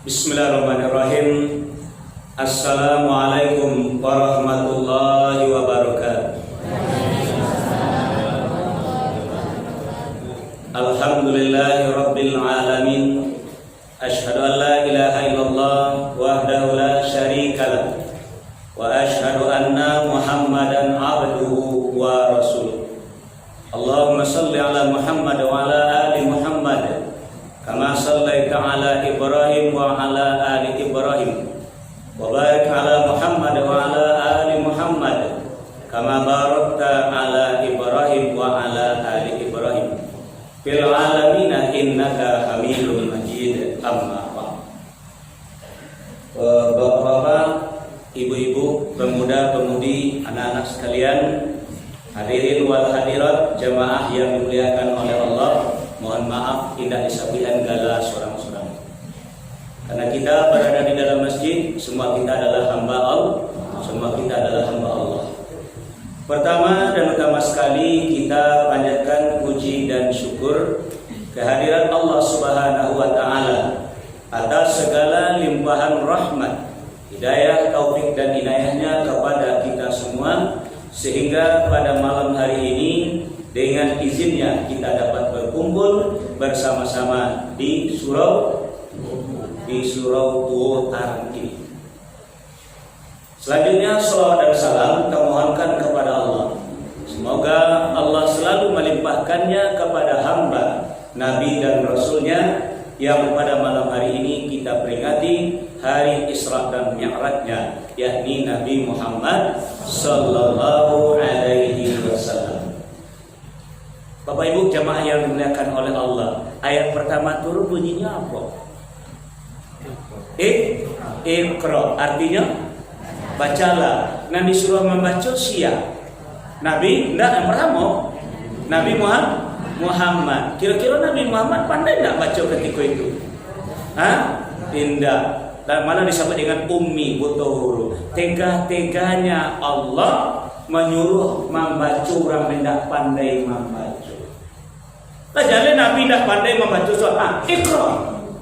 Bismillahirrahmanirrahim. Assalamualaikum warahmatullahi wabarakatuh. Alhamdulillahi rabbil alamin. Asyhadu an la ilaha illallah wahdahu la syarikalah wa asyhadu anna Muhammadan abduhu wa rasuluh. Allahumma salli ala Muhammad wa ala ali Muhammad kama sallaita ala Ibrahim wa ala ali Ibrahim wa barik ala Muhammad wa ala ali Muhammad kama barakta ala Ibrahim wa ala ali Ibrahim fil alamin innaka Hamidum Majid. Amma ba'd. Bapak-bapak, ibu-ibu, pemuda-pemudi, anak-anak sekalian, hadirin wal hadirat, jamaah yang dimuliakan oleh Allah, mohon maaf tidak disampaikan gala sorang-sorang. Karena kita berada di dalam masjid, semua kita adalah hamba Allah, semua kita adalah hamba Allah. Pertama dan utama sekali kita panjatkan puji dan syukur kehadiran Allah Subhanahu wa taala atas segala limpahan rahmat, hidayah, taufik dan inayahnya kepada kita semua, sehingga pada malam hari ini dengan izinnya kita dapat berkumpul bersama-sama di surau Tuhan ini. Selanjutnya salawat dan salam kita mohonkan kepada Allah. Semoga Allah selalu melimpahkannya kepada hamba, Nabi dan Rasulnya yang pada malam hari ini kita peringati hari Isra dan Mi'rajnya, yakni Nabi Muhammad sallallahu alaihi wasallam. Bapak Ibu jamaah yang dimuliakan oleh Allah, ayat pertama turun bunyinya apa? Iqra, artinya bacalah. Nabi suruh membaca siapa? Nabi enggak yang pertama, Nabi Muhammad. Kira-kira Nabi Muhammad pandai enggak baca ketika itu? Tidak. Dan malah disebut dengan ummi, buta huruf. Tega-teganya Allah menyuruh membaca orang yang tidak pandai membaca. Jadi Nabi tidak pandai membaca surah Iqra,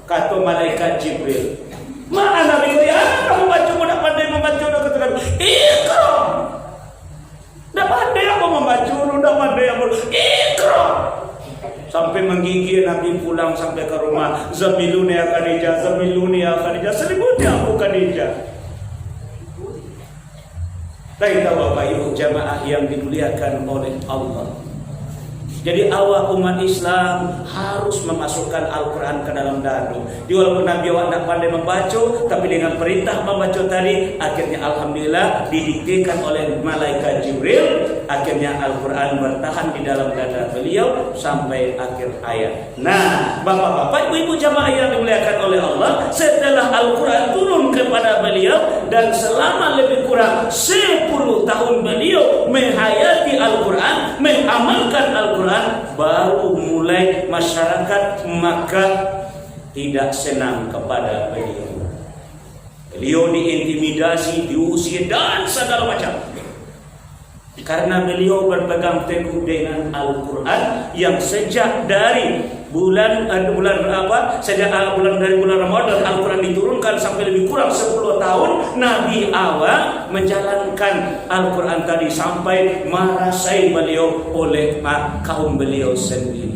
kata malaikat Jibril. Mana Nabi kata, kamu baca tidak pandai membaca, udah katakan Iqra. Tidak pandai apa membaca, tidak pandai apa Iqra. Sampai menggigil Nabi pulang sampai ke rumah. Zamiluni ya Khadijah, zamiluni ya Khadijah, selimutnya aku Khadijah. Baiklah Bapak Ibu jamaah yang dimuliakan oleh Allah. Jadi awal umat Islam harus memasukkan Al-Quran ke dalam dadu. Walaupun Nabi awak tidak pandai membaca, tapi dengan perintah membaca tadi, akhirnya Alhamdulillah didiktekan oleh malaikat Jibril. Akhirnya Al-Quran bertahan di dalam dada beliau sampai akhir ayat. Nah, bapak-bapak, ibu-ibu jamaah yang dimuliakan oleh Allah, setelah Al-Quran turun kepada beliau dan selama lebih kurang 10 tahun beliau menghayati Al-Quran, mengamalkan Al-Quran, baru mulai masyarakat Makkah tidak senang kepada beliau. Beliau diintimidasi, diusir dan segala macam. Karena beliau berpegang teguh dengan Al-Quran yang sejak dari bulan Ramadan Al-Quran diturunkan sampai lebih kurang 10 tahun Nabi awal menjalankan Al-Quran tadi sampai marasai beliau oleh kaum beliau sendiri.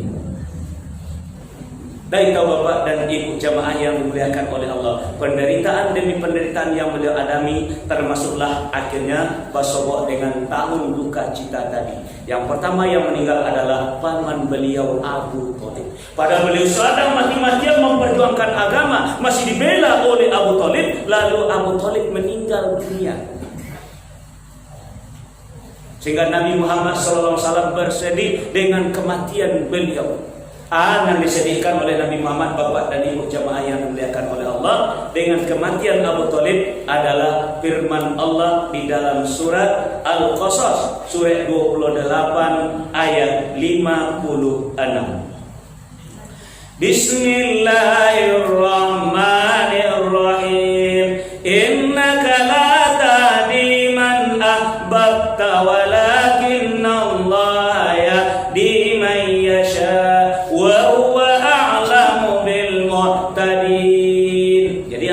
Baiklah Bapak dan Ibu jamaah yang dimuliakan oleh Allah, penderitaan demi penderitaan yang beliau alami termasuklah akhirnya bersobok dengan tahun duka cita tadi. Yang pertama yang meninggal adalah paman beliau Abu Thalib. Pada beliau sedang mati-matian memperjuangkan agama, masih dibela oleh Abu Thalib, lalu Abu Thalib meninggal dunia. Sehingga Nabi Muhammad SAW bersedih dengan kematian beliau. Yang disedihkan oleh Nabi Muhammad, bapak dan ibu jamaah yang dimuliakan oleh Allah, dengan kematian Abu Thalib adalah firman Allah di dalam surat Al-Qasas, surat 28 ayat 56. Bismillahirrahmanirrahim. Innaka la tahdi man ahbabta walakinna Allah yahdi man yasha wa huwa a'lamu bil muhtadin. Jadi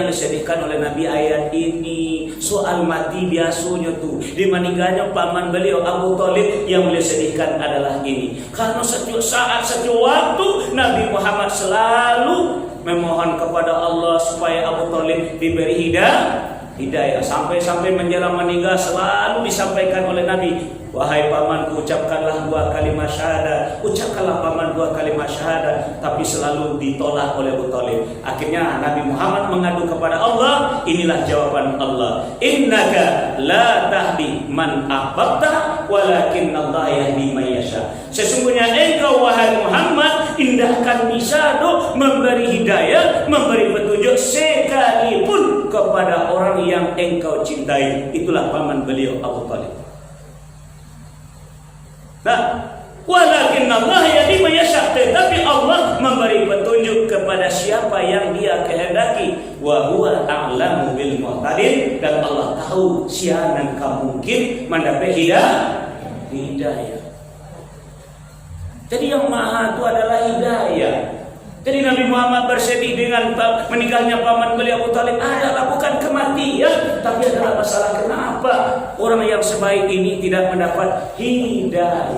diselihkan oleh Nabi ayat ini. Soal mati biasanya tuh di meninggalnya paman beliau Abu Thalib, yang beliau sedihkan adalah ini. Karena setiap saat, setiap waktu Nabi Muhammad selalu memohon kepada Allah supaya Abu Thalib diberi hidayah. Sampai menjelang meninggal selalu disampaikan oleh Nabi, wahai pamanku, ucapkanlah 2 kalimat syahadat, ucapkanlah paman 2 kalimat syahadat, tapi selalu ditolak oleh Abu Thalib. Akhirnya Nabi Muhammad mengadu kepada Allah, inilah jawaban Allah, innaka la tahdi man ahbabta walakinnallaha yahdi man yasha. Sesungguhnya engkau wahai Muhammad indahkan bisa memberi hidayah, memberi petunjuk sekalipun kepada orang yang engkau cintai. Itulah paman beliau Abu Thalib. Nah, walakinnallaha yahdi man yasha, tetapi Allah memberi petunjuk kepada siapa yang Dia kehendaki. Wa huwa a'lamu bil muhtadin, dan Allah tahu siapa yang mungkin mendapat hidayah. Jadi yang maha itu adalah hidayah. Jadi Nabi Muhammad bersedih dengan meninggalnya paman beliau Abu Thalib adalah bukan kematian, tapi adalah masalah kenapa orang yang sebaik ini tidak mendapat hidayah.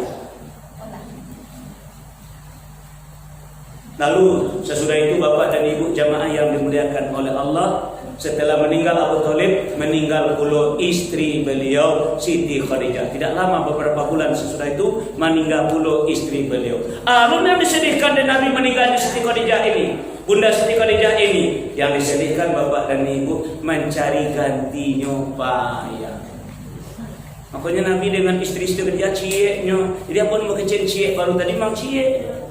Lalu sesudah itu Bapak dan Ibu jamaah yang dimuliakan oleh Allah, setelah meninggal Abu Thalib, meninggal pula istri beliau Siti Khadijah. Tidak lama, beberapa bulan sesudah itu meninggal pula istri beliau. Yang disedihkan dan Nabi meninggalnya Siti Khadijah ini, Bunda Siti Khadijah ini, yang disedihkan Bapak dan Ibu mencari gantinya payah. Makanya Nabi dengan istri-istri kerja cieknya, jadi apa mau kecil ciek baru tadi mang ciek.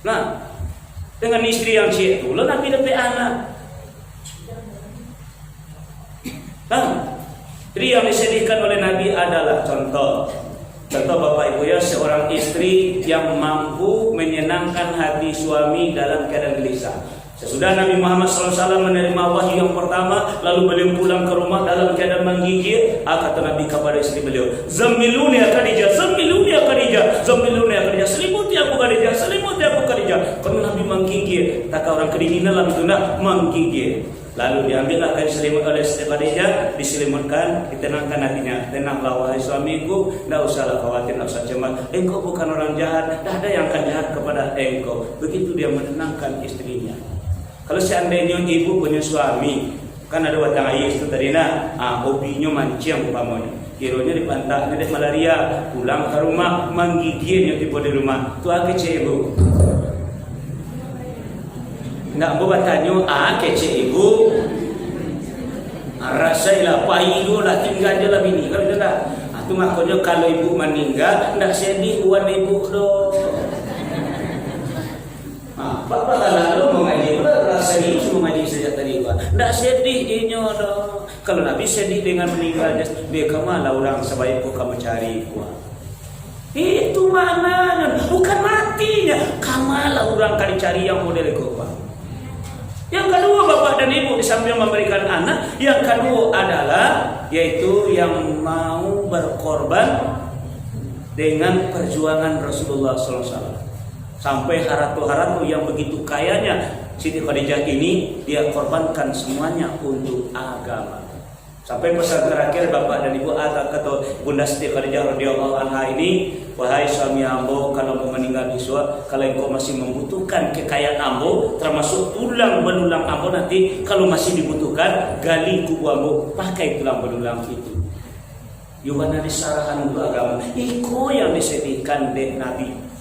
Nah, dengan istri yang ciek itu, lalu Nabi dapat anak. Nah, jadi yang disedihkan oleh Nabi adalah contoh Bapak Ibu ya, seorang istri yang mampu menyenangkan hati suami dalam keadaan gelisah. Sesudah Nabi Muhammad SAW menerima wahyu yang pertama, lalu beliau pulang ke rumah dalam keadaan menggigil. Kata Nabi kepada istri beliau, "Zammiluni ya Khadijah, zammiluni ya Khadijah, zammiluni ya Khadijah, selimuti aku Khadijah, selimuti aku Khadijah." Karena Nabi menggigil, tak orang kedinginan dalam itu nak menggigil. Lalu diambillah kain selimut oleh Siti Khadijah, diselimutkan, ditenangkan hatinya. Tenanglah wahai suamiku, tidak usahlah khawatir, tidak usah cemas. Engkau bukan orang jahat, tidak ada yang akan jahat kepada engkau. Begitu dia menenangkan istrinya. Kalau seandainya ibu punya suami, kan ada batang air itu tadi hobinya mancing umpamanya. Kiranya di pantai ada malaria, pulang ke rumah menggigilnya tiba di rumah. Tu kece ibu. Nggak mau bertanya, kece ibu. Rasailah paido lah tinggal je lah bini. Kalau tidak, itu makanya kalau ibu meninggal, nggak sedih buat ibu dong. Bapak lalu mengaji, rasa ini cuma mengaji saja tadi Pak. Nggak sedih inyo dong. Kalau Nabi sedih dengan meninggalnya, dia kemana orang sebaikku kamu cari kuat. Itu maknanya, bukan matinya. Kamalah orang kali cari yang model itu Pak. Yang kedua Bapak dan Ibu di samping memberikan anak, yang kedua adalah yaitu yang mau berkorban dengan perjuangan Rasulullah SAW. Sampai haratu-haratu yang begitu kayanya Siti Khadijah ini dia korbankan semuanya untuk agama. Sampai pesan terakhir Bapak dan Ibu kata Bunda Siti Khadijah radhiyallahu anha ini, wahai suami ambo, kalau mau meninggal Yusuf, kalau engkau masih membutuhkan kekayaan ambo, termasuk tulang belulang ambo, nanti kalau masih dibutuhkan gali kubu ambo, pakai tulang belulang itu. Yuwana disarahan untuk agama. Iko yang disedihkan deh Nabi.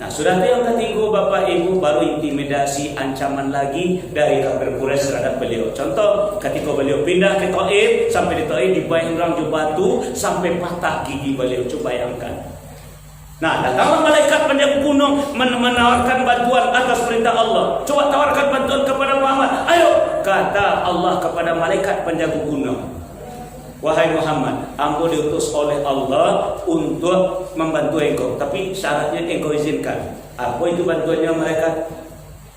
Nah, sudah yang ketiga Bapak Ibu, baru intimidasi, ancaman lagi dari kafir Quraisy terhadap beliau. Contoh, ketika beliau pindah ke Taif, sampai di Taif dibayang orang batu sampai patah gigi beliau. Coba bayangkan. Nah, datanglah malaikat penjaga gunung menawarkan bantuan atas perintah Allah. Coba tawarkan bantuan kepada Muhammad. Ayo, kata Allah kepada malaikat penjaga gunung. Wahai Muhammad, engkau diutus oleh Allah untuk membantu engkau, tapi syaratnya engkau izinkan. Apa itu bantuannya mereka?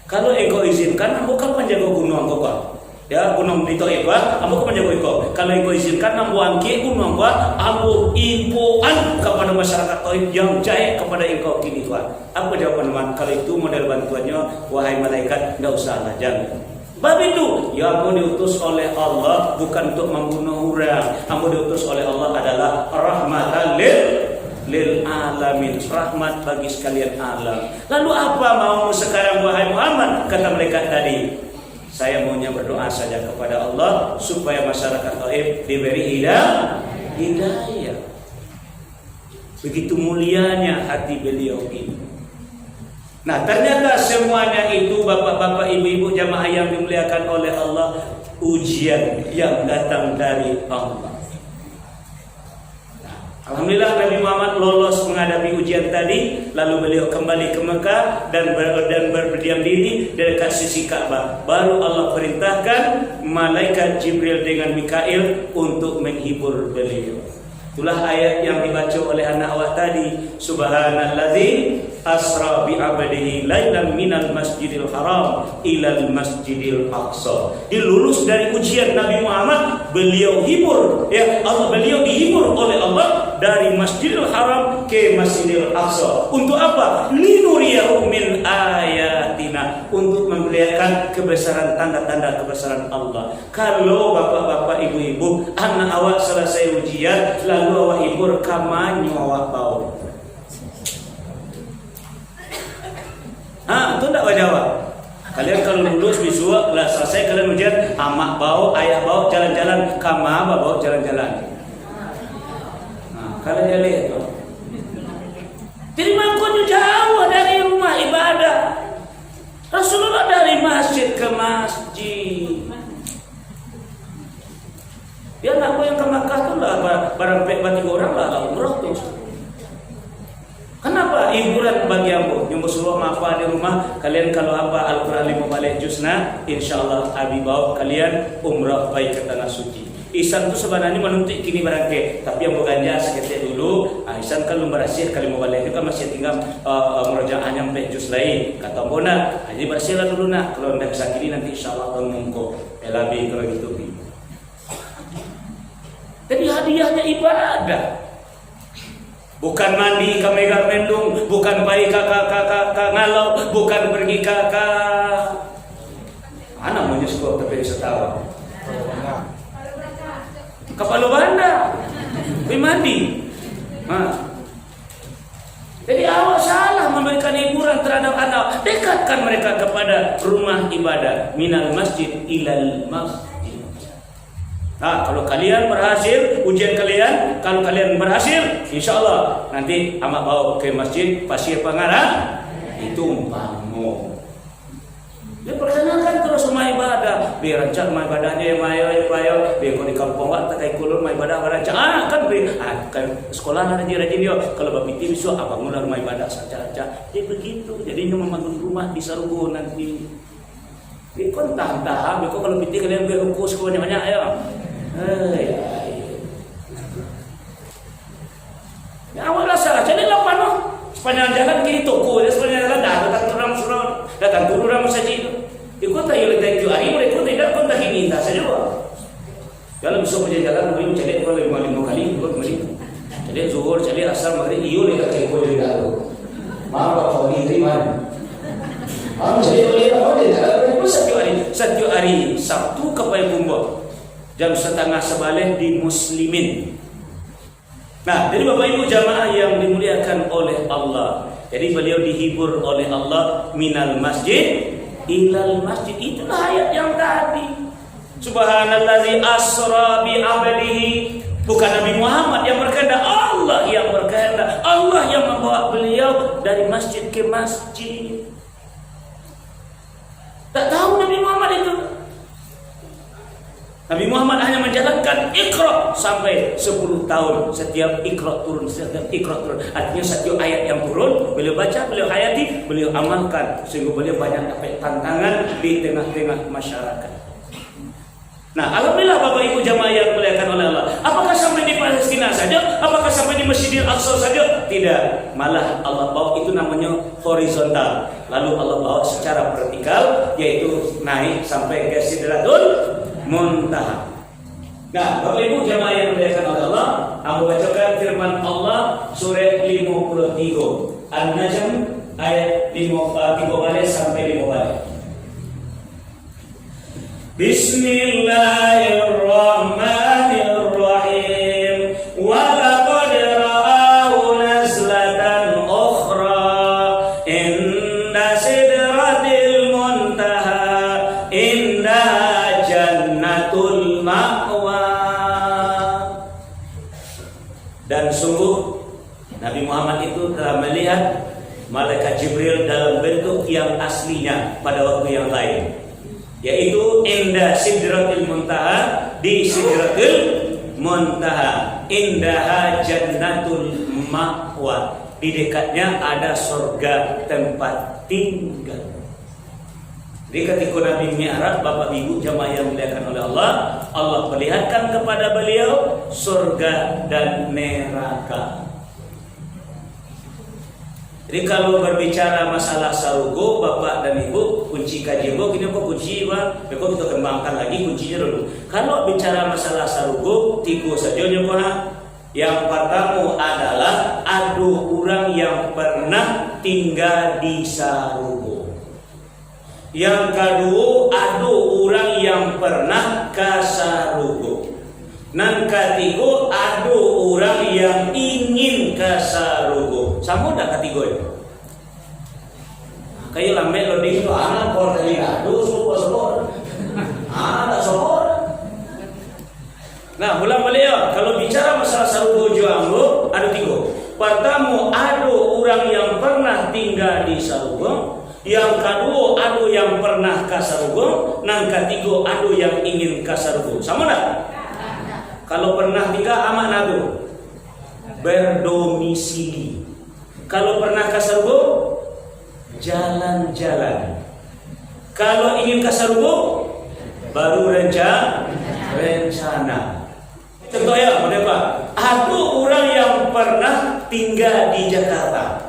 Kalau engkau izinkan, engkau kan penjaga gunung engkau kan? Ya, gunung dito iba, ambo kemenjago iko. Kalau iko izinkan nambu angki gunung ba, ambo imbuan kepada masyarakat Taif yang jaya kepada iko kini tuan. Apa jawaban teman? Kalau itu model bantuannya, wahai malaikat, tidak usah lah, jangan. Bab itu, ya ambo diutus oleh Allah bukan untuk membunuh orang. Ambo diutus oleh Allah adalah rahmatan lil alamin, rahmat bagi sekalian alam. Lalu apa mau sekarang wahai Muhammad? Kata mereka tadi, saya maunya berdoa saja kepada Allah supaya masyarakat Taif diberi hidayah. Begitu mulianya hati beliau ini. Nah, ternyata semuanya itu bapak-bapak, ibu-ibu, jamaah yang dimuliakan oleh Allah, ujian yang datang dari Allah. Alhamdulillah Nabi Muhammad lolos menghadapi ujian tadi, lalu beliau kembali ke Mekah dan berdiam diri di dekat sisi Ka'bah. Baru Allah perintahkan malaikat Jibril dengan Mikail untuk menghibur beliau. Itulah ayat yang dibaca oleh anak awak tadi. Subhanallazi asra bi 'abdihi lailan minal masjidil haram ilal masjidil aqsa. Dilulus dari ujian Nabi Muhammad, beliau hibur, ya Allah, beliau dihibur oleh Allah dari Masjidil Haram ke Masjidil Aqsa. Untuk apa? Linuriyahu min ayatina, untuk memperlihatkan kebesaran, tanda-tanda kebesaran Allah. Kalau bapak-bapak, ibu-ibu, anak awak selesai ujian lalu awak hibur, kamanyo awak bau. Itu tak jawab. Kalian kalau lulus visual lah selesai kalian ujian, amak bau, ayah bau, jalan-jalan, kama bau jalan-jalan. Kalau dia lihat tu, jadi mangkuknya jauh dari rumah ibadah. Rasulullah dari masjid ke masjid. Dia nak yang ke Makkah tu lah barang bagi orang lah umrah tu. Kenapa hiburan bagi ambo? Yang bersuruh apa di rumah? Kalian kalau apa Al-Quran 5 balik juzna, insyaAllah abi bawa kalian umrah baik ke tanah suci. Ihsan tu sebenarnya menuntut kini barangke, tapi yang berganja seketik dulu. Ihsan kan lumbar asyik kali mau balik itu kan masih tinggal merujaan nyampe juz lain. Kata bona, jadi bersihlah dulu nak. Kalau anda bisa kini nanti insyaallah tahun mungko. Elabi kalau gitu. Jadi hadiahnya ibadah. Bukan mandi ke Mega Mendung, bukan pergi ke Ngalau, bukan pergi ke mana mau sekolah tapi setahun. Kepala Banda, mandi. Jadi awak salah memberikan hiburan terhadap anak. Dekatkan mereka kepada rumah ibadah. Minal masjid ilal masjid. Kalau kalian berhasil ujian kalian, kalau kalian berhasil, insyaAllah nanti amak bawa ke masjid Pasir Pangarang itu umpamu. Dia perkenalkan terus rumah ibadah. Dia rancang rumah ibadahnya yang mayo. Dia kalau di kampung tak kayak kulur rumah ibadah rancang. Kan sekolah rajin dia. Kalau babiti besok apa mula rumah ibadah saja. Dia begitu. Jadinya membangun rumah di Sarugo nanti. Dia kon tahan. Dia kalau biti kalian berukus banyak-banyak ya. Ya awal salah. Jadi lapan noh. Sepanjang jalan kiri toko, sepanjang jalan datang turun orang masjid. Ikut tak yang dari hari mereka tidak pun tak ini tak saja. Kalau besok jalan boleh cari kalau 5 kali ikut mesti. Jadi zuhur, jadi asar, maghrib iyo le tak ikut dari dalam. Maaf kalau ini mana? Jadi boleh apa dia? Satu hari Sabtu kepada Bumbu jam 10:30 di Muslimin. Nah, jadi Bapak Ibu jamaah yang dimuliakan oleh Allah. Jadi beliau dihibur oleh Allah minal masjid ilal masjid. Itulah ayat yang tadi. Subhanallazi asra bi 'abdihi. Bukan Nabi Muhammad yang berkehendak, Allah yang berkehendak. Allah yang membawa beliau dari masjid ke masjid. Tak tahu Nabi Muhammad itu. Nabi Muhammad hanya menjalankan Iqra sampai 10 tahun. Setiap Iqra turun. Artinya setiap ayat yang turun, beliau baca, beliau hayati, beliau amalkan. Sehingga beliau banyak dapat tantangan di tengah-tengah masyarakat. Nah, alhamdulillah Bapak Ibu jamaah yang dimuliakan oleh Allah. Apakah sampai di Palestina saja? Apakah sampai di Masjidil Aqsa saja? Tidak. Malah Allah bawa itu namanya horizontal. Lalu Allah bawa secara vertikal, yaitu naik sampai ke Sidratul muntaha. Nah, Bapak Ibu jamaah yang dimuliakan oleh Allah, aku bacakan firman Allah surah 53 An-Najm ayat 3 balik sampai 5 balik. Bismillahirrahmanirrahim. Wa laqad ra'ahu nazlatan ukhra inda sidratil muntaha indaha jannatul ma'wa. Dan sungguh Nabi Muhammad itu telah melihat malaikat Jibril dalam bentuk yang aslinya pada waktu yang lain, yaitu inda sidratil muntaha, di sidratil muntaha, indaha jannatul ma'wa, di dekatnya ada surga tempat tinggal. Jadi ketika Nabi Mi'raj, Bapak Ibu jamaah yang dimuliakan oleh Allah, Allah perlihatkan kepada beliau surga dan neraka. Jadi kalau berbicara masalah sarugo, Bapak dan Ibu, kunci kajian ini kok kunci Pak, kok kita kembangkan lagi kuncinya dulu. Kalau bicara masalah sarugo, tiga saja nyoba. Yang pertama adalah ada orang yang pernah tinggal di sarugo. Yang kedua ada orang yang pernah ke sarugo. Nan ketiga ada orang yang ingin ke sarugo. Sama dah ketiga itu. Kayak lambe lo ding tu anak kor dari adu sopor. Tak sopor. Nah, ulang beliau kalau bicara masalah sarugo juanggo ada tiga. Pertama ada orang yang pernah tinggal di sarugo. Yang kedua ada yang pernah ke sarugo. Nan ketiga ada yang ingin ke sarugo. Sama dah? Kalau pernah tinggal amak nado berdomisili. Kalau pernah ke surga jalan-jalan. Kalau ingin ke surga baru rencana. Contoh ya, Pak. Ada orang yang pernah tinggal di Jakarta.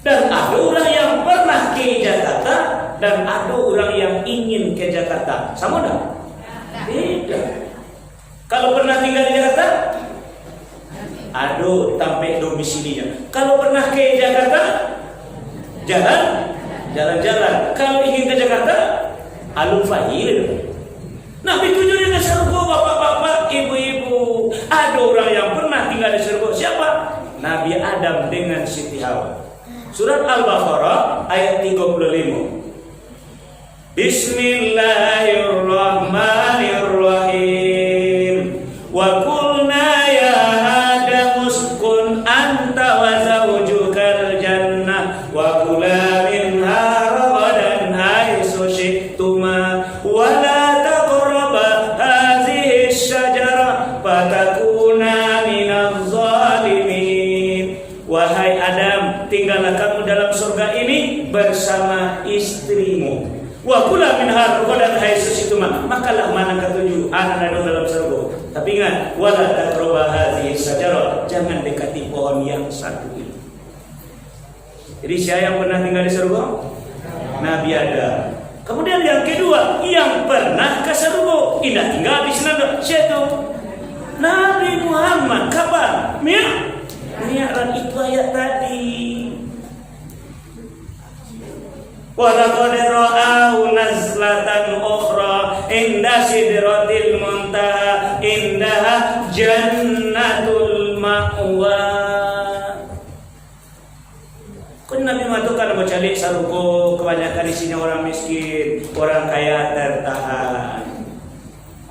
Dan ada orang yang pernah ke Jakarta dan ada orang yang ingin ke Jakarta. Sama enggak? Beda. Kalau pernah tinggal di Jakarta, aduh, sampai domisilinya. Kalau pernah ke Jakarta, jalan-jalan. Kalau ingin ke Jakarta, alun fahir. Nah, tujuannya ke surga, bapak-bapak, ibu-ibu. Ada orang yang pernah tinggal di surga. Siapa? Nabi Adam dengan Siti Hawa. Surat Al-Baqarah ayat 35. Bismillahirrahmanirrahim. Wa qulna ya Adam uskun anta wa zawjukal jannah wa kula minha ragadan haitsu syi'tuma wa la taqraba hadhihi asy-syajarah fatakuna minadh zalimin. Wahai Adam, tinggallah kamu dalam surga ini bersama istrimu. Wa kula minha ragadan haitsu syi'tuma, makalah mana ketujuh anak dalam surga. Tapi ingat, wala taqrabu hadhihi syajarah, jangan dekati pohon yang satu ini. Jadi siapa yang pernah tinggal di surga? Nabi Adam. Kemudian yang kedua, yang pernah ke surga, tidak tinggal di sana. Siapa? Nabi Muhammad. Kapan? Mi'raj itu ayat tadi. Wa laqad ra'ahu nazlatan ukhra inda sidratil muntaha indaha jannatul ma'wa. Kun Nabi mengatakan mau cari sarugo, kebanyakan isinya orang miskin, orang kaya tertahan.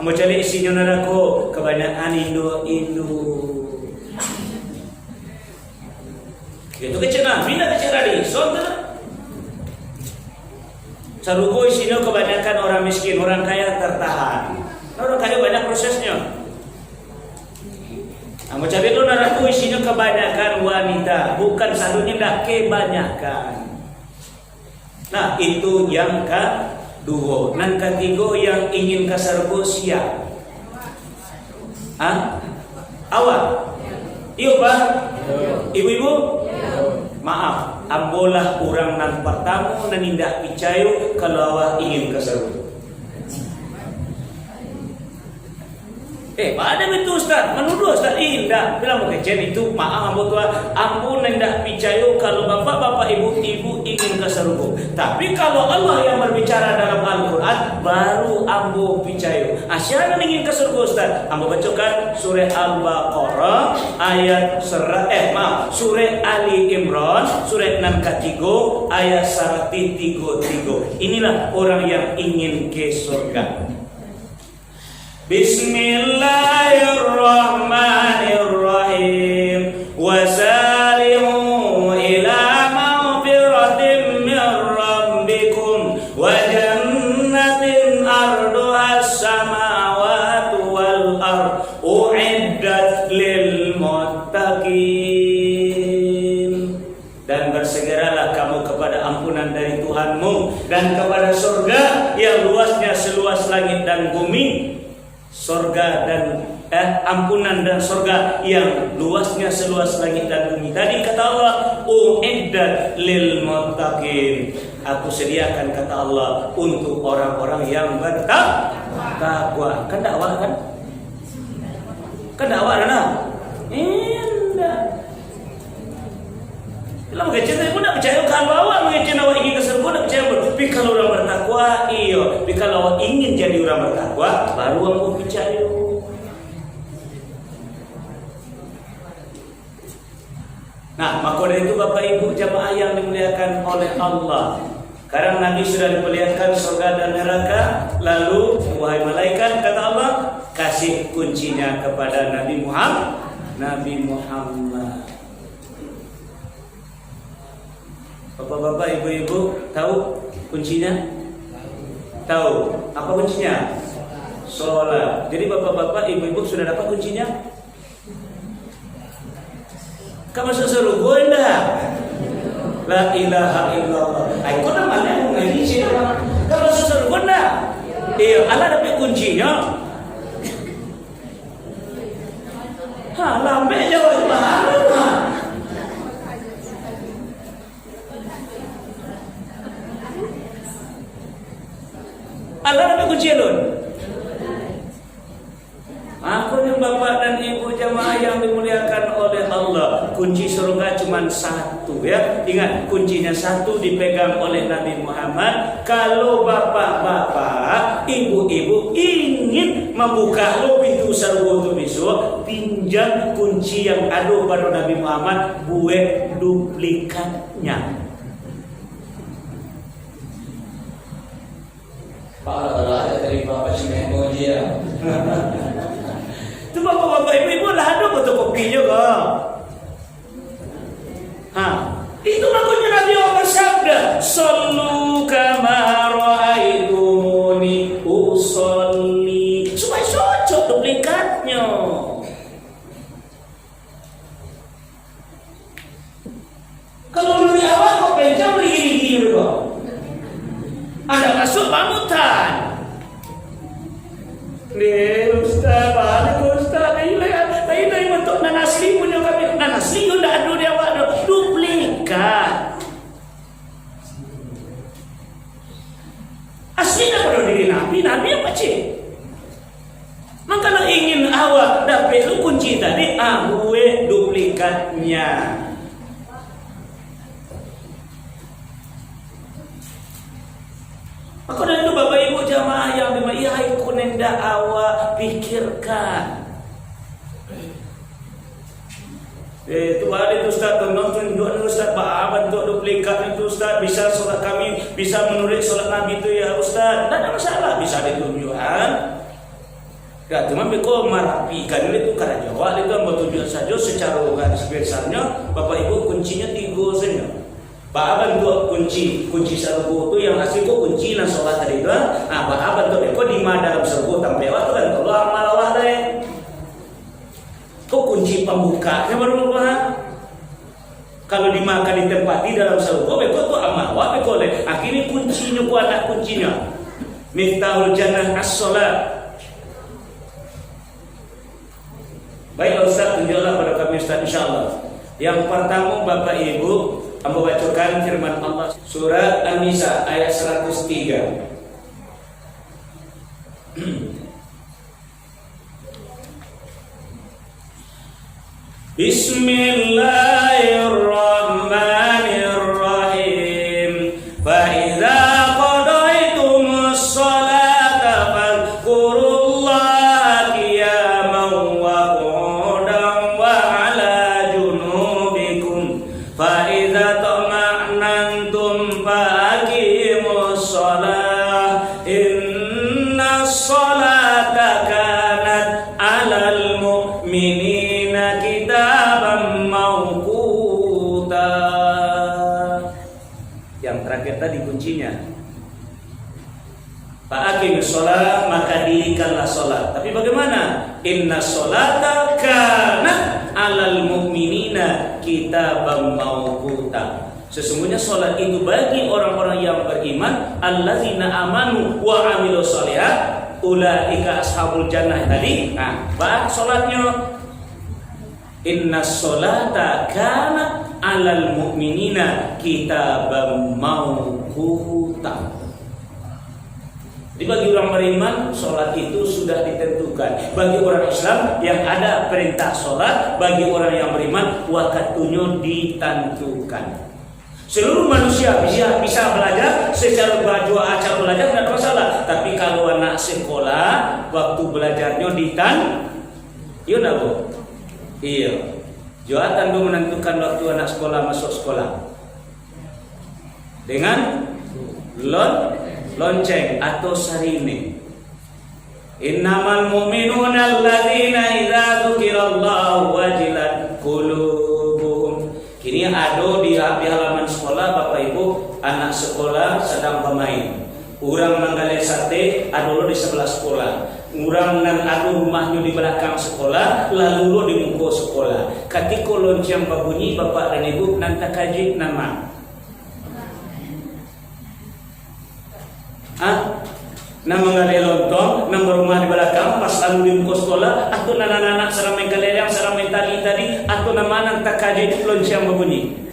Mau cari isinya neraka, kebanyakan Indo. Itu kecil Nabi nak kecil tadi, sonta. Sarugo isinya kebanyakan orang miskin, orang kaya tertahan. Orang kaya banyak prosesnya. Kamu cari itu neraka isinya kebanyakan wanita, bukan satunya dah kebanyakan. Nah itu yang kedua. Yang ketiga yang ingin ke surga siap. Awak? Iya Pak? Ibu-ibu? Maaf, ambolah orang nan pertama nan indah picayo kalau awak ingin ke surga. Pada itu Ustaz, menuduh Ustaz indah. Bilang kecil itu maaf ambo tua, ampun hendak picayo kalau bapak-bapak ibu-ibu ingin ke surga. Tapi kalau Allah yang berbicara dalam Al-Quran, baru ambo picayo. Siapa ingin ke surga Ustaz? Ambo bacakan surah Al-Baqarah ayat surah Ali Imran surah 63 ayat 133. Inilah orang yang ingin ke surga. Bismillahirrahmanirrahim. Wasari'u ila maghfiratin min rabbikum wa jannatin arduha as-samawati wal ard u'iddat lil muttaqin. Dan bersegeralah kamu kepada ampunan dari Tuhanmu dan kepada surga yang luasnya seluas langit dan bumi. Surga dan ampunan dan surga yang luasnya seluas langit dan bumi. Tadi kata Allah, u'iddat lil muttaqin. Aku sediakan kata Allah untuk orang-orang yang bertakwa. Kan dakwah kan? Kan dakwah nah. Indah. Kalau mengajar pun nak percaya kalau awak mengajar awak ingin ke surga nak percaya. Tapi kalau orang bertakwa iyo. Tapi kalau awak ingin jadi orang bertakwa baru awak percaya. Nah, maka dari itu Bapak Ibu jamaah yang dimuliakan oleh Allah. Sekarang Nabi sudah diperlihatkan surga dan neraka. Lalu wahai malaikat kata Allah, kasih kuncinya kepada Nabi Muhammad. Bapak-bapak, ibu-ibu tahu kuncinya? Tahu. Apa kuncinya? Sholat. Jadi bapak-bapak, ibu-ibu sudah dapat kuncinya? Kamu masuk surga enggak? La ilaha illallah. Aku namanya ngaji sih. Kamu masuk surga enggak? Iya, Allah dapat kuncinya. Lambe jawab mana? Allah dapat kunci lun. Aku yang bapak dan ibu jamaah yang dimuliakan oleh Allah, kunci surga cuma satu ya. Ingat, kuncinya satu dipegang oleh Nabi Muhammad. Kalau bapak-bapak, ibu-ibu ingin membuka lebih surga itu besok, pinjam kunci yang ada pada Nabi Muhammad, buat duplikatnya. Parah ada dari bapak sini dia. Itu bapak-bapak ibu-ibu lah ada fotokopi juga. Itu makanya Nabi Muhammad bersabda, "Sallu kama ra'aitumuni usolli." Supaya cocok duplikatnya. Kalau dari awal kok pencet begini-gini kok. Ada masuk panutan. Ustaz, balik Ustaz. Ini bentuk nanasli punya kami. Nanasli itu tidak ada di awal. Duplikat. Aslinya pada diri Nabi apa cik? Maka kalau ingin awak dapat kunci tadi, gue duplikatnya. Maka dari itu Bapak Ibu jamaah yang dimiliki kunenda awak pikirkan. Itu ada itu Ustaz, nonton Ustaz, Pak untuk duplikat itu Ustaz, bisa sholat kami, bisa menulis sholat Nabi itu ya Ustaz. Tidak ada masalah, bisa ditunjukkan. Ya, cuma beko merapikan itu karena Jawa itu yang bertujuan saja secara garis besarnya Bapak Ibu kuncinya 3 saja. Pak Aban tuh kunci serbu itu yang asli kok kunci dan sholat tadi itu. Pak Aban tuh kok di mana dalam serbu sampai waktu kan kalau amal Allah deh. Kok kunci pembukanya baru lupa. Kalau dimakan di tempat di dalam serbu, kok tuh amal Allah kok deh. Akhirnya kuncinya ku anak kuncinya. Miftahul jannah as-sholat. Baik Ustaz, tunjuklah pada kami Ustaz insyaallah. Yang pertama Bapak Ibu membacakan firman Allah surat An-Nisa ayat 103. Bismillahirrahmanirrahim. Fa idza qadaytumus sholata fadhkurullaha qiyaman wa qu'udan wa 'ala junubikum. Fa idza tama'nantum faqimus shalah. Innas sholata kanat 'alal mu'minina kitaban mawquta. Yang terakhir tadi kuncinya. Fa'aqimus shalah, maka dirikanlah salat. Tapi bagaimana? Innas sholata kanat 'alal mu'minina kitaban mawquta. Sesungguhnya salat itu bagi orang-orang yang beriman, allazina amanu wa 'amilus shalihat, ulaika ashabul jannah tadi. Nah, bahas salatnya. Innas sholata kanat 'alal mu'minina kitaban mawquta. Jadi bagi orang beriman, sholat itu sudah ditentukan. Bagi orang Islam yang ada perintah sholat, bagi orang yang beriman waktunya ditentukan. Seluruh manusia bisa belajar secara baju acara belajar tidak ada masalah. Tapi kalau anak sekolah waktu belajarnya iya nak bu? Iya. Jawatan itu menentukan waktu anak sekolah masuk sekolah dengan lonceng atau sarine. Innamal mu'minuna alladzina idza dzukirallahu wajilat qulubuhum. Kini ada di halaman sekolah Bapak Ibu, anak sekolah sedang bermain. Urang manggalai sate adu di sebelah sekolah. Urang nang adu rumahnya di belakang sekolah, lalu lo di muka sekolah. Ketika lonceng berbunyi, Bapak dan Ibu nanti kaji nama. Nama manggalai lontong, nama rumah di belakang, pas lalu di muka sekolah, atau anak-anak serang main galerang, serang main tadi, atau nama nanti kaji lonceng berbunyi.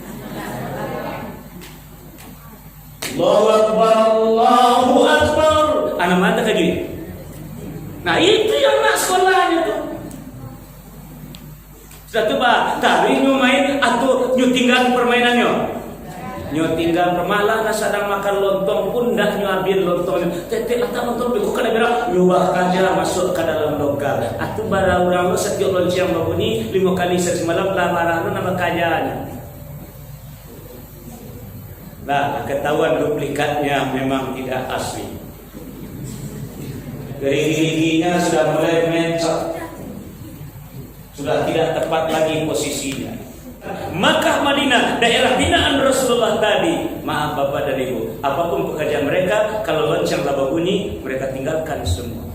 Allahu Akbar, Allahu Akbar. Anak mana kaji? Nah itu yang nak sekolahnya tuh. Sudah coba tadi main atau tinggal permainannya. Tinggal permalah sedang makan lontong pun dah ambil lontong. Tete atau lontong beku kada berak nyubah kaja masuk ke dalam logal. Atau bara orang setiap lonceng berbunyi 5 kali semalam lamaran nama kajanya. Nah, ketahuan duplikatnya memang tidak asli. Gigi-giginya sudah mulai mencok, sudah tidak tepat lagi posisinya. Makkah Madinah, daerah binaan Rasulullah tadi. Maaf Bapak dan Ibu, apapun pekerjaan mereka, kalau lonceng laba bunyi, mereka tinggalkan semua.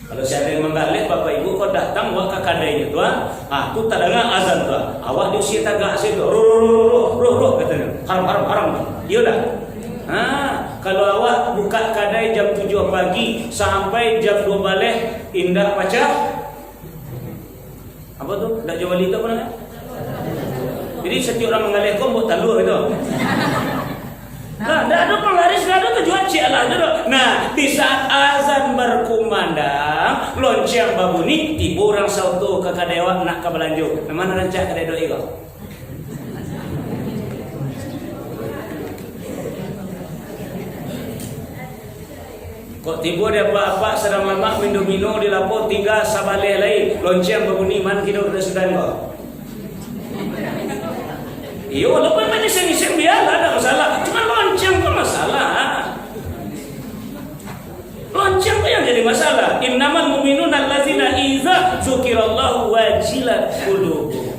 Kalau saya ada yang menggalak Bapak Ibu, kau datang wak kakadainya tuan, tu tak dengar azan tuan, awak diusia tagak situ, roh katanya, haram, iya dah. Kalau awak buka kadai jam 7 pagi sampai jam 2 balik indah pacar. Apa tu? Dak jual itu apa namanya? Jadi setiap orang mengalih kau buat talur itu. Nah, dak ada penglaris, dak ada kejual cialah itu. Nah, di saat azan berkumandang, lonceng babuni, tiba orang sauto ke kadai awak nak ke belanju. Mana rancak kadai doi kau? Kok tiba dia apa sedang mamak minum di lapo tinggal sabaleh lain lonceng berbunyi man kita sudah kok. Iya walaupun menyiseng-nyiseng biarlah ada masalah. Cuma lonceng pun masalah. Lonceng itu yang jadi masalah. Innamal mu'minuna allazina idza dzukirallahu wajilat qulubuhum.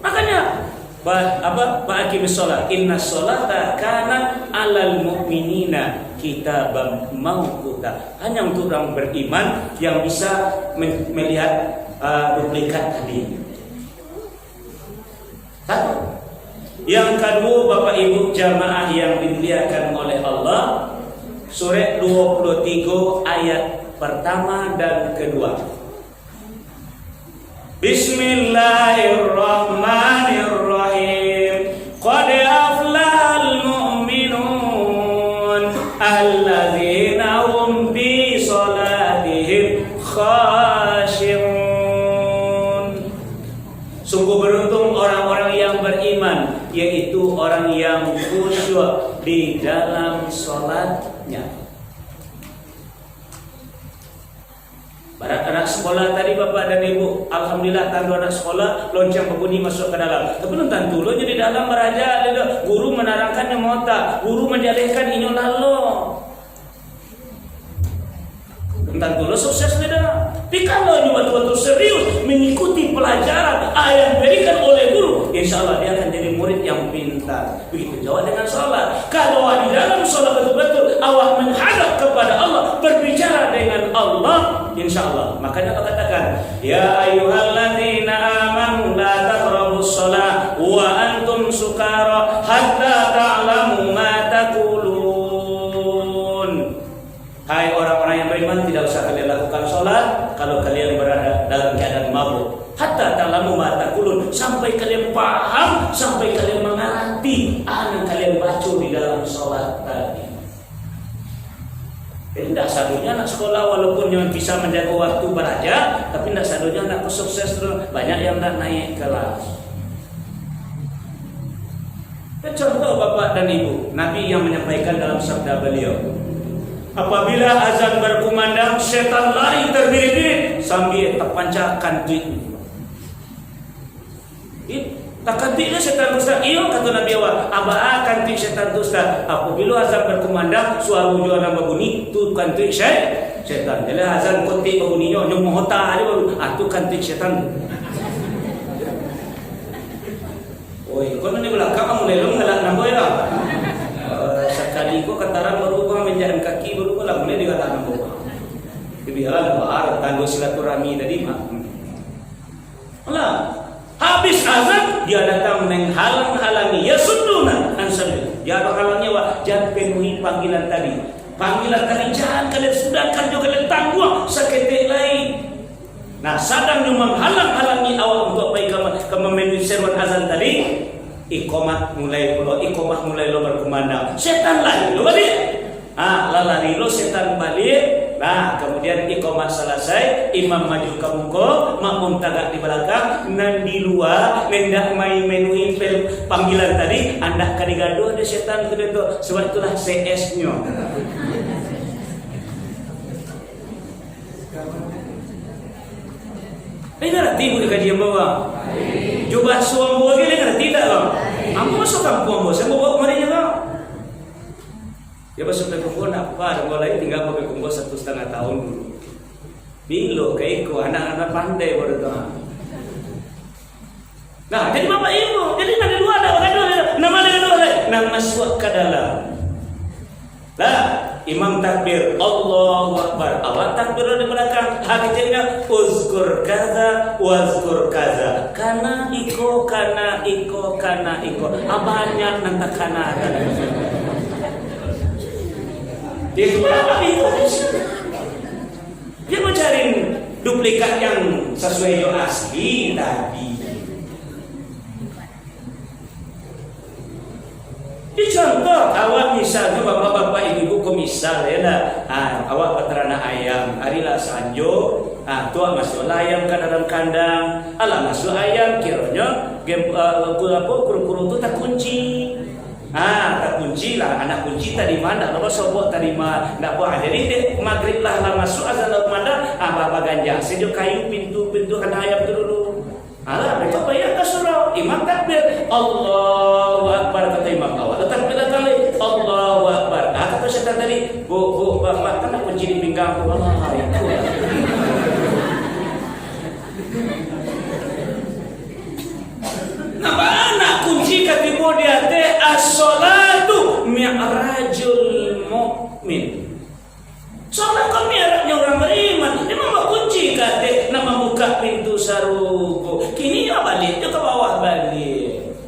Makanya Fa'aqimus shalah. Innas sholata kanat 'alal mu'minina kitaban mawquta. Hanya untuk orang beriman yang bisa melihat duplikat tadi. Satu. Yang kedua Bapak Ibu jamaah yang dimuliakan oleh Allah, surat 23 ayat pertama dan kedua. Bismillahirrahmanirrahim. Qad aflahal mu'minun alladzina hum fi salatihim khashi'un. yang khusyuk di dalam sholatnya. Para anak sekolah tadi Bapak dan Ibu, alhamdulillah tandu anak sekolah lonceng berbunyi masuk ke dalam. Tapi belum tentu lo jadi dalam meraja, guru menerangkannya mota, guru menjalihkan inyo lalu. Belum tentu lo sukses tidak. Tapi kalau nyo betul-betul serius mengikuti pelajaran yang diberikan oleh guru, insya Allah dia akan jadi murid yang pintar. Begitu juga dengan sholat. Kalau di dalam sholat betul-betul awak menghadap kepada Allah, berbicara dengan Allah, insya Allah. Makanya Allah katakan, ya ayyuhalladzina amanu la taqrabus shalah wa antum sukara hatta ta'lamu ma taqulun. Hai orang-orang yang beriman, tidak usah kalian lakukan sholat kalau kalian berada dalam keadaan mabuk. Hatta ta'lamu ma taqulun, sampai kalian paham, sampai kalian mengerti apa yang kalian baca di dalam sholat tadi. Tidak sadunya anak sekolah walaupun yang bisa menjaga waktu belajar, tapi tidak sadunya anak sukses terus. Banyak yang tidak naik kelas. Contoh Bapak dan Ibu, Nabi yang menyampaikan dalam sabda beliau, apabila azan berkumandang, setan lari terbirit-birit sambil terpancarkan duit. Tak kantik setan dusta. Iyo kata Nabi awak, abah kantik setan dusta. Apabila azan berkumandang, suara juara berbunyi, tu kantik setan. Jadi azan kotik berbunyi, nyo mohota aja baru. Tu kantik setan. Oi, kau ni belakang kamu lelong ngelak namboy lah. Sekali kau kataran berubah menjadi kaki berubah lah, mulai dikatakan berubah. Biarlah bahar tanda silaturahmi tadi mah. Allah. Habis azan dia datang menghalang-halangi, ya suduna ansabil. Dia menghalangi wah, jangan penuhi panggilan tadi. Panggilan tadi jangan kalian sudahkan, juga kalian tangguh seketik lain. Nah, sadang menghalang-halangi awak untuk baik memenuhi seruan azan tadi. Iqamah mulai lo berkumandang. Setan lari lo balik. Lalari lo setan balik. Nah, kemudian iqamah selesai, imam maju ke muka, makmum tagak di belakang, nan di luar, hendak main menuhi panggilan tadi, anda kadigaduh ada setan itu, sebab itulah CS-nya. Ini ngerti ibu di kajian bawah. Coba suam buah gini ngerti tidak loh. Aku masuk kampung bos, saya bawa kemarin juga. Ya masuk ke kumpul apa? Dan mulai tinggal pakai kumpul 1,5 tahun dulu. Bilo keiko anak-anak pandai baru tu. Nah, jadi bapak ibu, jadi nanti dua ada orang dua, nama dia dua, nama masuk ke dalam. Lah, imam takbir, Allahu Akbar. Awak takbir di belakang, hakikatnya uzkur kaza, wazkur kaza. Kana iko. Banyak nanti kana. Dia berapa itu? Dia mencari duplikat yang sesuai yang asli tadi. Di contoh, awak misalnya bapak-bapak ibu-ibu misal ya lah, awak peternak ayam, harilah sanjo, tuak masuk ayam ke dalam kandang, masuk ayam kiranya kuru-kuru itu tak kunci. Tak kunci lah, anak kunci tadi mana? Kalau sobok tadi mana? Tak boleh. Jadi maghrib lah masuk azan mana? Apa ganja? Sejuk kayu pintu kandang ayam tu dulu. Mereka bayar ke surau. Imam takbir, Allahu Akbar kata imam awak. Takbir kali, Allahu Akbar. Kata setan tadi, bu, bapak kan kunci di pinggang tu. Itu. Anak kunci katibu dia teh as-salatu mi'rajul mu'min. Salat kau mi'rajnya orang beriman. Dia mau kunci kate nama buka pintu saruku. Kini ya balik dia ke bawah balik.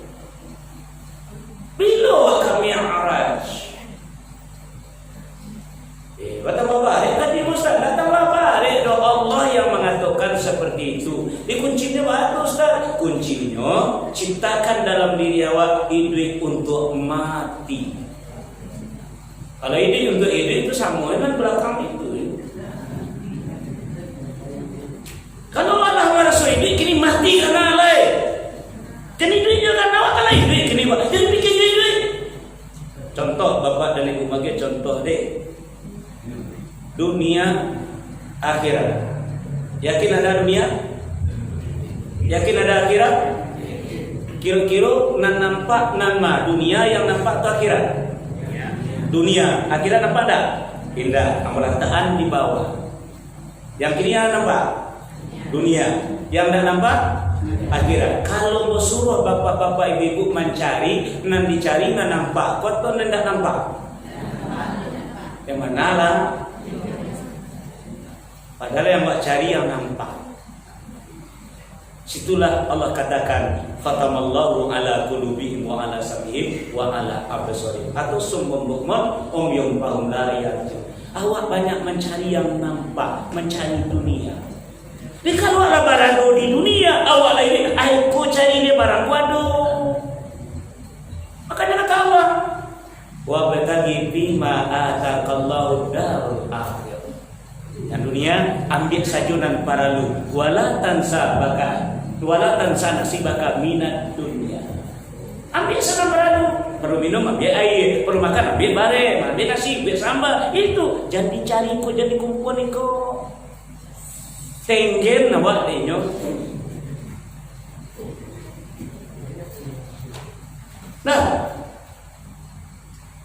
Bila ke mi'raj? Datang balik tadi Ustaz, datanglah balik. Allah yang mengatakan seperti itu. Di kuncinya bagus Ustaz. Kuncinya ciptakan dalam diri awak ide untuk mati. Kalau ide untuk ide itu sama dengan belakang itu. Kalau Allah merasa ide kini mati karena lain. Jadi ide jangan awak kalau ide kini jadi bikin ide. dan ibu bagi contoh deh. Dunia akhirat. Yakin ada dunia? Yakin ada akhirat? Kira-kira nan nampak nama dunia yang nampak tu akhirat. Dunia, akhirat nampak tak? Indah, amalataan di bawah. Yang kiri yang nampak dunia, yang tak nampak akhirat. Kalau suruh bapak-bapak ibu-ibu mencari, nan dicari nan nampak, kotor nan tak nampak. Yang mana lah? Padahal yang mbak cari yang nampak. Situlah Allah katakan, khatamallahu ala qulubihim wa ala sam'ihim wa ala absarihim. Atau summum bukmun umyum fahum la yarjun. Awak banyak mencari yang nampak, mencari dunia. Jadi kalau ada barang di dunia, awak ini, aku cari ini barang waduh. Makanya kata Allah, wa batagi bima atakallahu darul akhir. Yang dunia ambil sajunan para lu, wala tansa nasibaka minat dunia. Ambil sajunan para lu, perlu minum ambil air, perlu makan ambil bare, ambil nasi, ambil sambal. Itu jadi cari ko, jadi kumpul ko. Tenggen awak dinyo. Nah,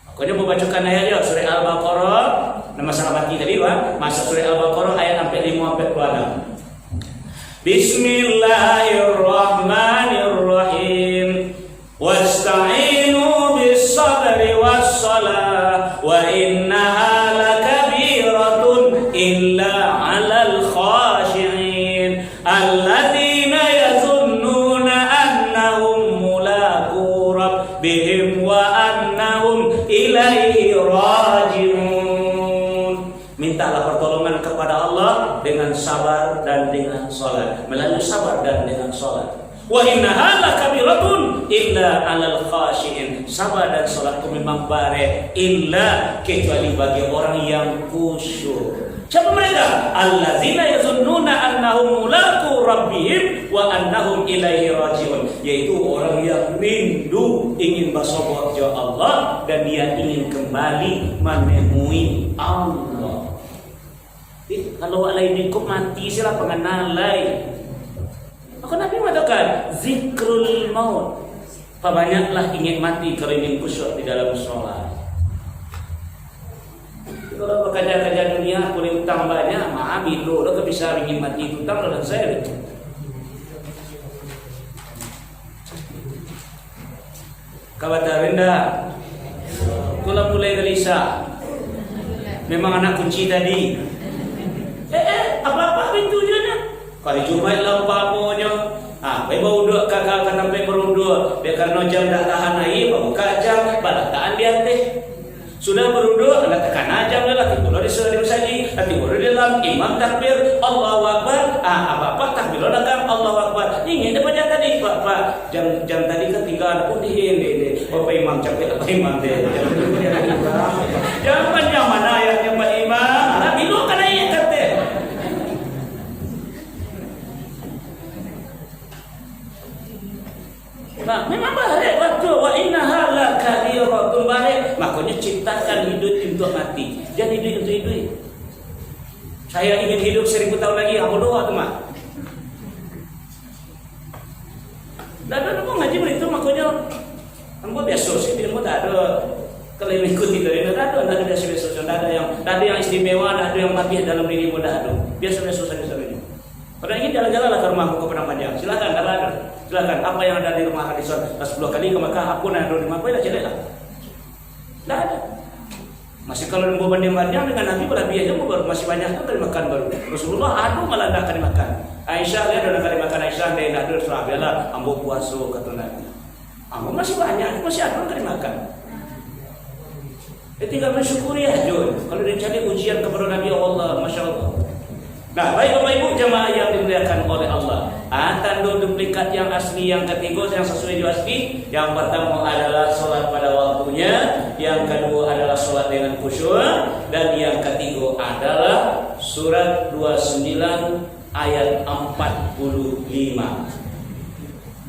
aku dia mau bacakan ayat dia surah Al-Baqarah. Nama sahabat kita tadi kan, masuk surah Al-Baqarah ayat sampai 5 sampai 26. Bismillahirrahmanirrahim. Wasta'inu bis-sabri was-salah wa innaha lakabiratun illa 'alal khashi'in alladzina yazunnuna annahum mulaqu rabbihim wa annahum ilaihi raji'un. Mintalah pertolongan kepada Allah dengan sabar dan dengan salat. Melalui sabar dan dengan salat. Wa innaha lakabiratun illa 'alal khashi'in. Sabar dan salat itu memang bare illa kecuali bagi orang yang khusyuk. Siapa mereka? Allazina yazunnuna annahum mulaqu rabbihim wa annahum ilaihi raji'un. Yaitu orang yang rindu ingin bersobat kepada Allah dan dia ingin kembali menemui Allah. Kalau alai dikut mati sila pengenalai. Maka Nabi mengatakan zikrul maut. Perbanyaklah ingin mati kalau ingin khusyuk di dalam sholat. Kalau bekerja-kerja dunia boleh utang banyak, maaf bilo dah bisa ingin mati utang dalam saya. Kabar rendah. Kalau mulai gelisah. Memang anak kunci tadi. Apa-apa pintunya nya. Kali Jumat lah apa-apanya. Baik bau duduk kakak sampai berunduk. Biar karena jam dah tahan air, bawa buka jam, balataan dia teh. Sudah berunduk, anda tekan jam dah lagi. Kalau disuruh saji, nanti baru di dalam imam takbir, Allahu Akbar. Apa-apa takbir kan Allahu Akbar. Ini dia baca tadi, Pak. Jam tadi ketika pun ini. Bapak imam capek apa imam deh. Jangan yang mana ayatnya Pak Imam. Nabi lu kan ayat kata. Nah, memang baik waktu wa innaha lakabiratun baik. Makanya ciptakan hidup untuk mati. Jangan hidup untuk hidup. Saya ingin hidup 1000 tahun lagi, apa doa tu mak? Dan aku ngaji begitu makanya ambo biasa sih, dia tak ada kalau mengikuti dari tak ada biasa-biasa, tak ada yang istimewa, tak ada yang mati dalam diri muda ada. Biasa-biasa saja ini. Kalau ingin jalan-jalanlah ke rumahku ke Padang Panjang. Silakan kalau ada. Silakan apa yang ada di rumah Hadison 10 kali ke Makkah aku nak di rumah apa dah jeleklah. Tak ada. Masih kalau mau banding-banding dengan Nabi berlebih aja masih banyak kali makan baru. Rasulullah aduh malah nak kali makan. Aisyah dia ada kali makan Aisyah dia nak ada sahabatlah ambo puasa kata Nabi. Ambo masih banyak, masih ada kali makan. Tinggal mensyukuri aja. Kalau dia cari ujian kepada Nabi Allah, masya-Allah. Nah, baik Bapak Ibu jemaah yang dimuliakan oleh Allah. Tanda duplikat yang asli yang ketiga yang sesuai dengan asli. Yang pertama adalah solat pada waktunya, yang kedua adalah solat dengan khusyuk, dan yang ketiga adalah surat 29 ayat 45.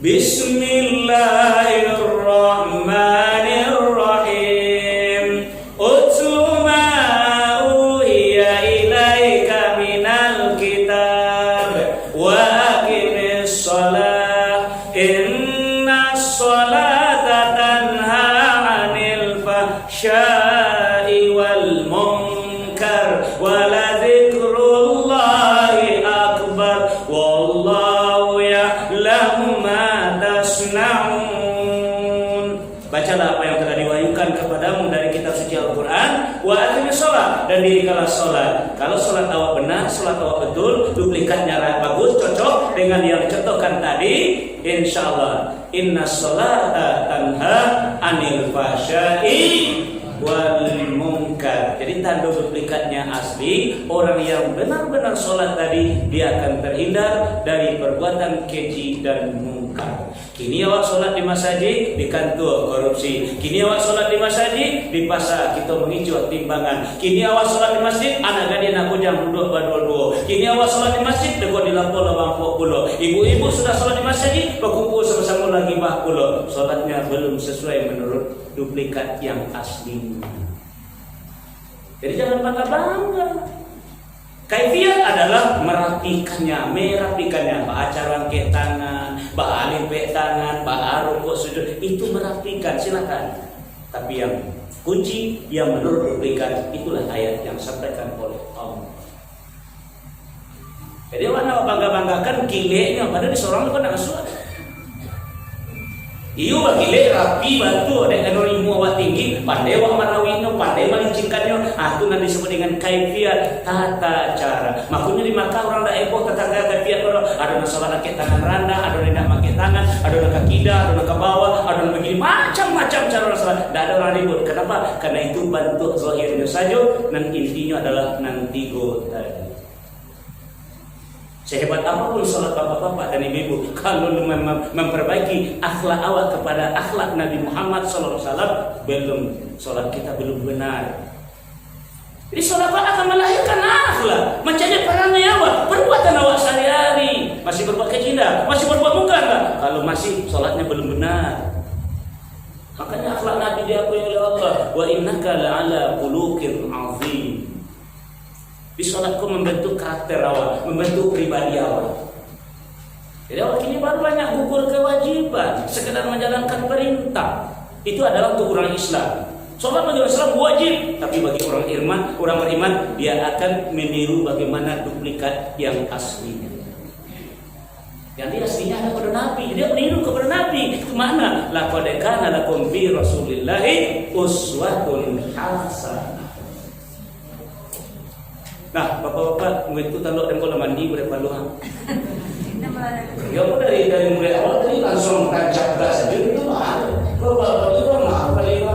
Bismillahirrahmanirrahim. fahsya'i wal munkar wa la dzikrullahi akbar wallahu ya'lamu ma tasna'un. Bacalah apa yang telah diwahyukan kepadamu dari kitab suci Al-Quran. Wa aqimis shalah, dan dirikanlah sholat. Kalau sholat awak benar, sholat awak betul, duplikatnya bagus, cocok dengan yang dicontohkan tadi, insyaallah inna sholata tanha anil fahsya'i wal munkar. Jadi tanda duplikatnya asli, orang yang benar-benar sholat tadi dia akan terhindar dari perbuatan keji dan munkar. Kini awak sholat di masjid di kantor korupsi. Kini awak sholat di masjid di pasar kita menginjau timbangan. Kini awak sholat di masjid anak gadis nak bujang duduk berdua-dua. Kini awak sholat di masjid dekor di lapor lawang pulau. Ibu-ibu sudah sholat di masjid berkumpul sama-sama lagi bah pulau. Sholatnya belum sesuai menurut duplikat yang asli. Jadi jangan bangga-bangga. Kaifiat adalah merapikannya, acara angkat tangan, alif tangan, rukuk sujud, itu merapikan, silakan. Tapi yang kunci yang menurut duplikat itulah ayat yang disampaikan oleh Allah. Jadi mana bangga-banggakan kileknya padahal di seorang itu nak suat. Iyo bakile rapi batu ada ilmu awak tinggi, pandai awak marawinnya, pandai melincingkannya. Itu nanti disebut dengan kaifiat, tata cara. Makanya di Makkah orang dah eboh tata kaifiat orang. Ada yang salat pakai tangan rendah, ada yang tidak pakai tangan, ada yang kaki dah, ada yang ke bawah, ada yang begini macam-macam cara orang salat. Tidak ada orang ribut. Kenapa? Karena itu bentuk zahirnya saja, dan intinya adalah nantigo tadi. Sehebat apapun sholat bapak-bapak dan ibu-ibu, kalau memperbaiki akhlak awak kepada akhlak Nabi Muhammad SAW, sholat kita belum benar. Jadi sholat akan melahirkan akhlak, menjadi perangai awak, perbuatan awak sehari-hari. Masih berbuat kecinta, masih berbuat muka enggak? Kalau masih sholatnya belum benar. Makanya akhlak Nabi diakui oleh Allah, wa innaka la'ala khuluqin 'azim. Di sholatku membentuk karakter awak, membentuk pribadi awak. Jadi awak ini baru banyak gugur kewajiban, sekedar menjalankan perintah. Itu adalah untuk orang Islam. Sholat bagi orang Islam wajib, tapi bagi orang beriman, dia akan meniru bagaimana duplikat yang aslinya. Yang dia aslinya ada pada Nabi, dia meniru kepada Nabi. Itu mana? Laqad kana lakum fi Rasulillahi uswatun hasanah. Nah, bapak-bapak, itu taluk dan kalau mandi boleh paluhan. Ya, dari mulai awal tadi langsung tancap gas saja itu mahal. Kalau bapak itu mahal paling.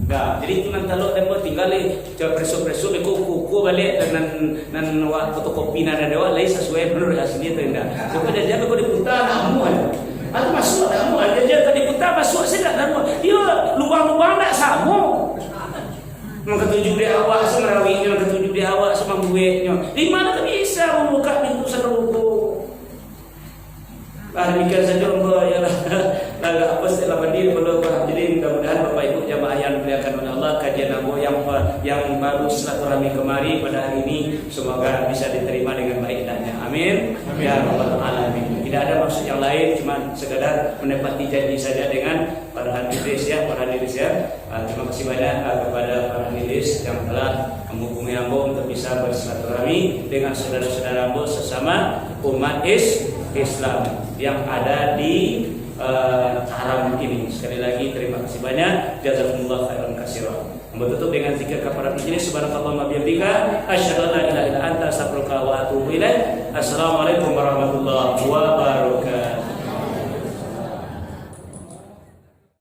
Nah, jadi itu nanti taluk dan tinggal coba preso kuku balik dan fotokopi nada dewa lain sesuai menurut aslinya itu indah. Supaya dia kalau diputar namu atau masuk namu dia kalau diputar masuk sedap namu. Dia lubang-lubang tak sama. Ketujuh dia awak semerawinya, ketujuh dia awak sama bueknya. Di mana kan bisa membuka pintu seruku? Demikian saja ya lah apa setelah mandi belum. Jadi mudah-mudahan Bapak Ibu jamaah yang dimuliakan oleh Allah, kajian Abu yang baru silaturahmi kemari pada hari ini semoga bisa diterima dengan baik dannya. Amin. Ya rabbal alamin. Tidak ada maksud yang lain, cuma sekadar menepati janji saja dengan para hadirin ya. Terima kasih banyak kepada para hadirin yang telah menghubungi Ambo untuk bisa bersilaturahmi dengan saudara-saudara Ambo sesama umat Islam yang ada di haram ini. Sekali lagi terima kasih banyak. Jazakumullah khairan katsiran. Menutup dengan zikir kafarat majlis. Subhanakallahumma bihamdika asyhadu an la ilaha illa anta astaghfiruka wa atubu ilaik. Assalamualaikum warahmatullahi wabarakatuh.